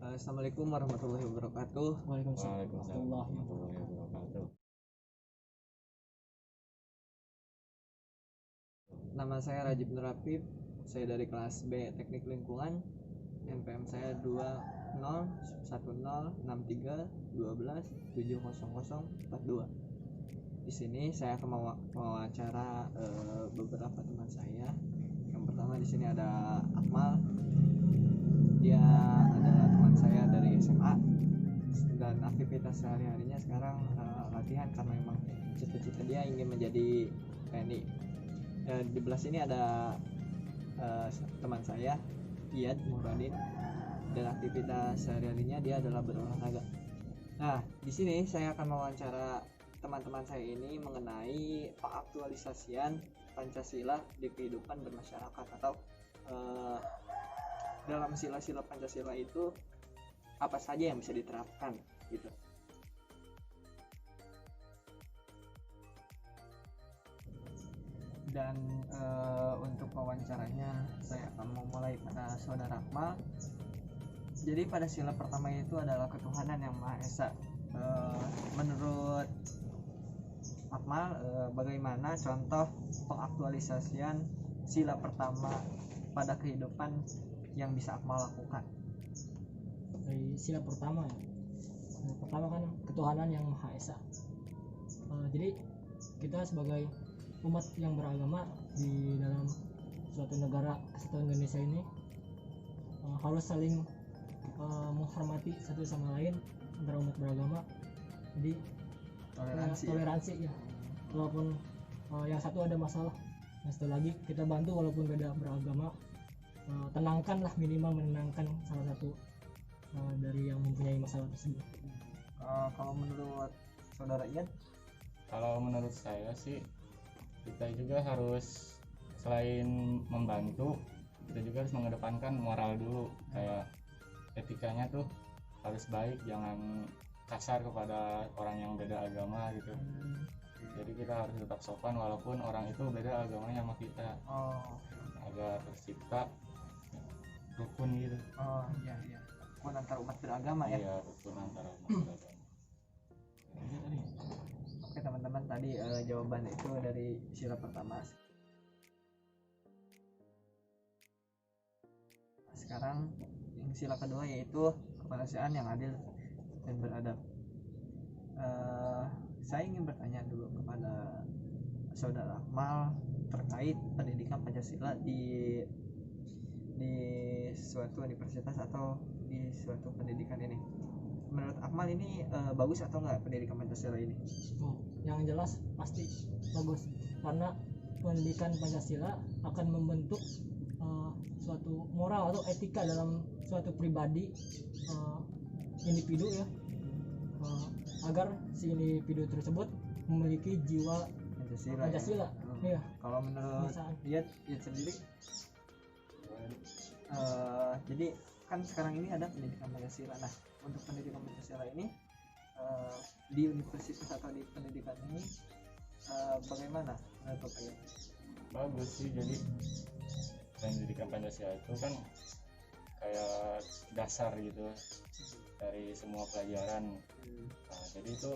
Assalamualaikum warahmatullahi wabarakatuh. Waalaikumsalam warahmatullahi wabarakatuh. Nama saya Rajib Nur Apip. Saya dari kelas B Teknik Lingkungan. NPM saya 20106312700042. Di sini saya akan mewawancara beberapa teman saya. Yang pertama di sini ada Akmal. Dia adalah teman saya dari SMA dan aktivitas sehari-harinya sekarang latihan karena memang cita-cita dia ingin menjadi TNI. Di belah sini ada teman saya Iyad Muradin, dan aktivitas sehari-harinya dia adalah berolahraga. Nah, di sini saya akan mewawancara teman-teman saya ini mengenai pengaktualisasian Pancasila di kehidupan bermasyarakat, atau dalam sila-sila Pancasila itu apa saja yang bisa diterapkan gitu. Dan untuk wawancaranya saya akan memulai pada saudara Akmal. Jadi pada sila pertama itu adalah ketuhanan yang Maha Esa. Menurut Akmal, bagaimana contoh pengaktualisasian sila pertama pada kehidupan yang bisa Akmal lakukan? Dari sila pertama ya. Sila pertama kan ketuhanan yang Maha Esa. Jadi kita sebagai umat yang beragama di dalam suatu negara kesatuan Indonesia ini harus saling menghormati satu sama lain antara umat beragama. Jadi toleransi ya. Walaupun yang satu ada masalah, yang satu lagi kita bantu walaupun beda beragama. Tenangkanlah, minimal menenangkan salah satu dari yang mempunyai masalah tersebut. Kalau menurut saudara Ian? Kalau menurut saya sih, kita juga harus selain membantu, kita juga harus mengedepankan moral dulu. Kayak etikanya tuh harus baik, jangan kasar kepada orang yang beda agama gitu. Jadi kita harus tetap sopan walaupun orang itu beda agamanya sama kita. Agar tercipta rukun gitu. Iya. Rukun antar umat beragama ya. Iya, rukun antar umat beragama. Oke teman-teman, tadi jawaban itu dari sila pertama. Sekarang yang sila kedua yaitu kemanusiaan yang adil dan beradab. Saya ingin bertanya dulu kepada saudara Akmal terkait pendidikan Pancasila di suatu universitas atau di suatu pendidikan ini. Menurut Akmal ini bagus atau enggak pendidikan Pancasila ini? Yang jelas pasti bagus, karena pendidikan Pancasila akan membentuk suatu moral atau etika dalam suatu pribadi, individu ya, agar si individu tersebut memiliki jiwa Pancasila. Iya. Kalau menurut Iyad sendiri, jadi kan sekarang ini ada pendidikan Pancasila. Nah, untuk pendidikan Pancasila ini di universitas atau di pendidikan ini bagaimana menurut Iyad? Bagus sih, jadi pendidikan Pancasila itu kan kayak dasar gitu dari semua pelajaran. Nah, jadi itu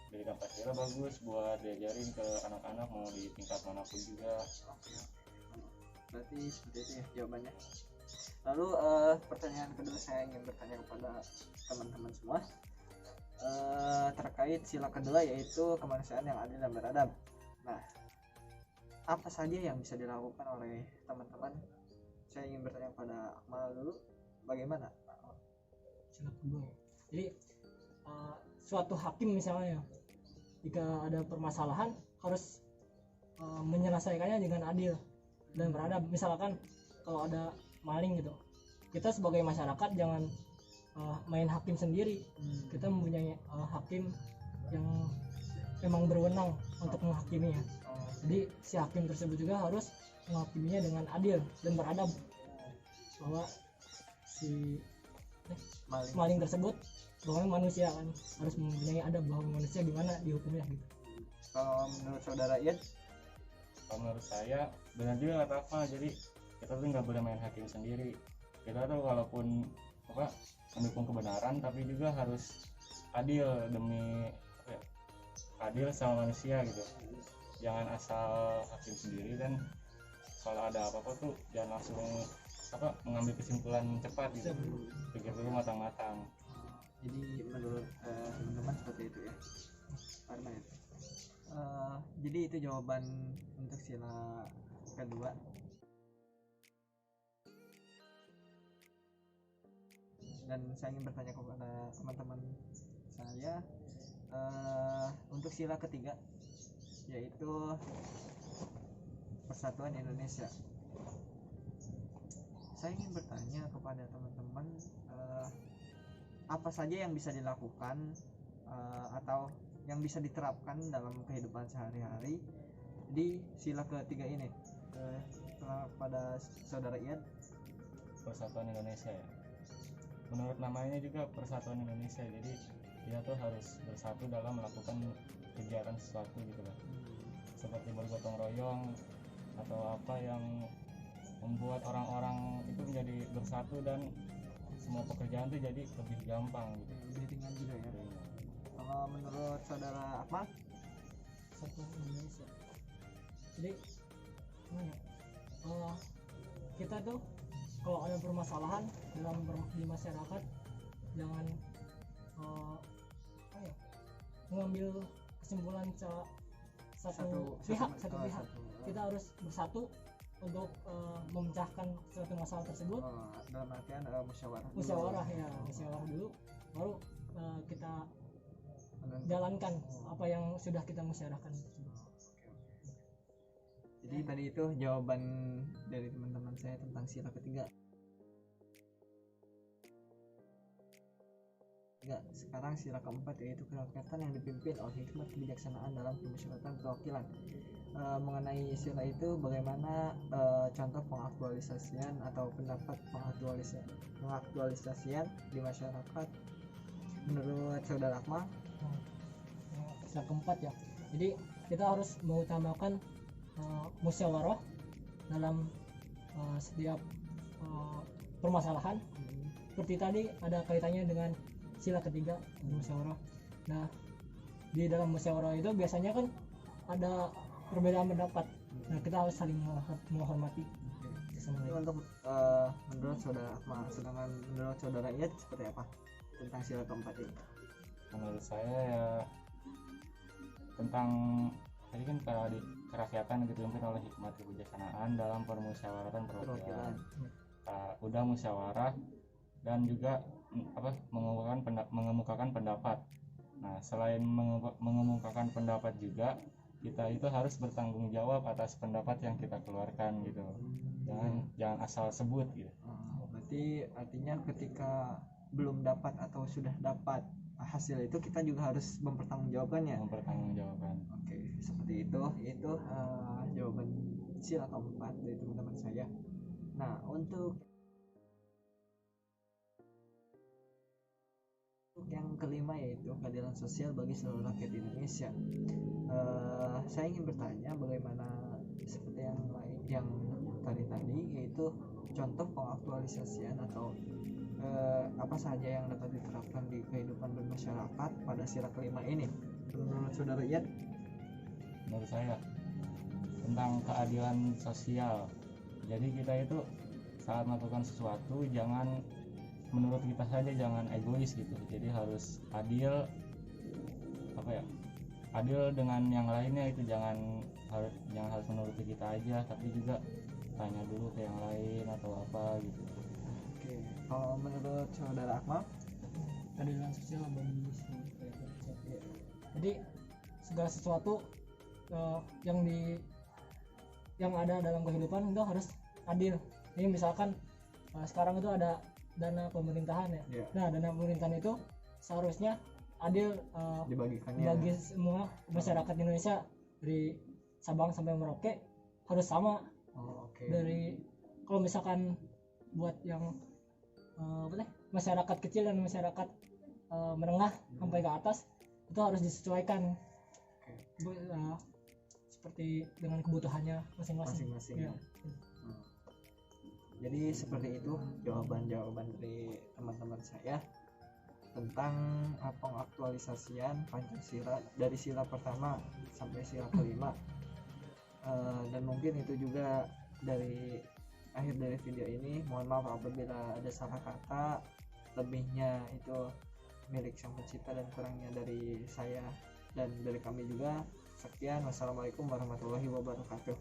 pendidikan Pancasila bagus buat diajarin ke anak-anak mau di tingkat manapun juga. Berarti seperti itu ya jawabannya. Lalu pertanyaan kedua, saya ingin bertanya kepada teman-teman semua terkait sila kedua yaitu kemanusiaan yang adil dan beradab. Nah, apa saja yang bisa dilakukan oleh teman-teman? Saya ingin bertanya kepada Akmal dulu, bagaimana? Sila kedua ya. Jadi suatu hakim misalnya, jika ada permasalahan harus menyelesaikannya dengan adil dan beradab. Misalkan kalau ada maling gitu, kita sebagai masyarakat jangan main hakim sendiri. Kita mempunyai hakim yang memang berwenang untuk menghakiminya. Jadi si hakim tersebut juga harus menghakiminya dengan adil dan beradab, bahwa si maling tersebut bahwa manusia kan harus mempunyai adab, bahwa manusia gimana dihukumnya gitu. Kalau menurut saudara Iyad? Kalau menurut saya benar juga kata apa, jadi kita tuh nggak boleh main hakim sendiri. Kita tuh walaupun mendukung kebenaran, tapi juga harus adil demi apa ya, adil sama manusia gitu. Jangan asal hakim sendiri, dan kalau ada apa-apa tuh jangan langsung mengambil kesimpulan cepat gitu. Pikir dulu matang-matang. Jadi menurut teman-teman seperti itu ya, karena itu jadi itu jawaban untuk sila kedua. Dan saya ingin bertanya kepada teman-teman saya untuk sila ketiga, yaitu Persatuan Indonesia. Saya ingin bertanya kepada teman-teman apa saja yang bisa dilakukan atau yang bisa diterapkan dalam kehidupan sehari-hari di sila ketiga ini. Pada saudara Ian. Persatuan Indonesia ya, menurut namanya juga Persatuan Indonesia, jadi kita tuh harus bersatu dalam melakukan kegiatan sesuatu gitu kan, seperti bergotong royong atau apa yang membuat orang-orang itu menjadi bersatu dan semua pekerjaan tuh jadi lebih gampang gitu. Lebih ringan juga ya. Kalau menurut saudara Akmal? Persatuan Indonesia. Jadi kita tuh kalau ada permasalahan di masyarakat, jangan mengambil kesimpulan satu pihak. Kita harus bersatu untuk memecahkan suatu masalah tersebut. Dalam artian musyawarah dulu, baru kita jalankan apa yang sudah kita musyawarahkan tersebut. Jadi tadi itu jawaban dari teman-teman saya tentang sila ketiga. Sekarang sila keempat, yaitu kerakyatan yang dipimpin oleh hikmat kebijaksanaan dalam permusyawaratan perwakilan. Mengenai sila itu, bagaimana contoh pengaktualisasian atau pendapat pengaktualisasian di masyarakat menurut saudara Akmal? Sila keempat ya. Jadi kita harus mengutamakan musyawarah dalam setiap permasalahan. Seperti tadi ada kaitannya dengan sila ketiga, musyawarah. Nah, di dalam musyawarah itu biasanya kan ada perbedaan pendapat. Nah, kita harus saling menghormati. Untuk menurut saudara Akmal, sedangkan menurut saudara Iyad seperti apa tentang sila keempat ini? Menurut saya ya tentang tadi kan kerakyatan dipimpin oleh hikmat kebijaksanaan dalam permusyawaratan perwakilan. Udah musyawarah dan juga mengemukakan pendapat. Nah, selain mengemukakan pendapat juga, kita itu harus bertanggung jawab atas pendapat yang kita keluarkan gitu. Jangan asal sebut gitu. Berarti artinya ketika belum dapat atau sudah dapat hasil itu, kita juga harus mempertanggungjawabkannya. Oke, seperti itu jawaban sila keempat dari teman-teman saya. Nah, untuk yang kelima, yaitu keadilan sosial bagi seluruh rakyat Indonesia. Saya ingin bertanya bagaimana seperti yang tadi yaitu contoh pengaktualisasian atau apa saja yang dapat diterapkan di kehidupan bermasyarakat pada sila kelima ini. Menurut saudara Iyad? Menurut saya tentang keadilan sosial. Jadi kita itu saat melakukan sesuatu jangan menurut kita saja, jangan egois gitu. Jadi harus adil adil dengan yang lainnya, itu jangan harus menuruti kita aja, tapi juga tanya dulu ke yang lain atau apa gitu. Oke, kalau menurut saudara Akmal? Keadilan sosial bagi seluruh rakyat Indonesia. Jadi segala sesuatu yang ada dalam kehidupan itu harus adil. Ini misalkan sekarang itu ada dana pemerintahan ya. Yeah. Nah, dana pemerintahan itu seharusnya adil dibagikannya bagi semua masyarakat Indonesia dari Sabang sampai Merauke harus sama. Dari kalau misalkan buat yang masyarakat kecil dan masyarakat menengah sampai ke atas itu harus disesuaikan seperti dengan kebutuhannya masing-masing. Ya. Jadi seperti itu jawaban-jawaban dari teman-teman saya tentang pengaktualisasian Pancasila dari sila pertama sampai sila kelima. Dan mungkin itu juga dari akhir dari video ini. Mohon maaf apabila ada salah kata, lebihnya itu milik sang pencipta dan kurangnya dari saya dan dari kami juga. Sekian, wassalamualaikum warahmatullahi wabarakatuh.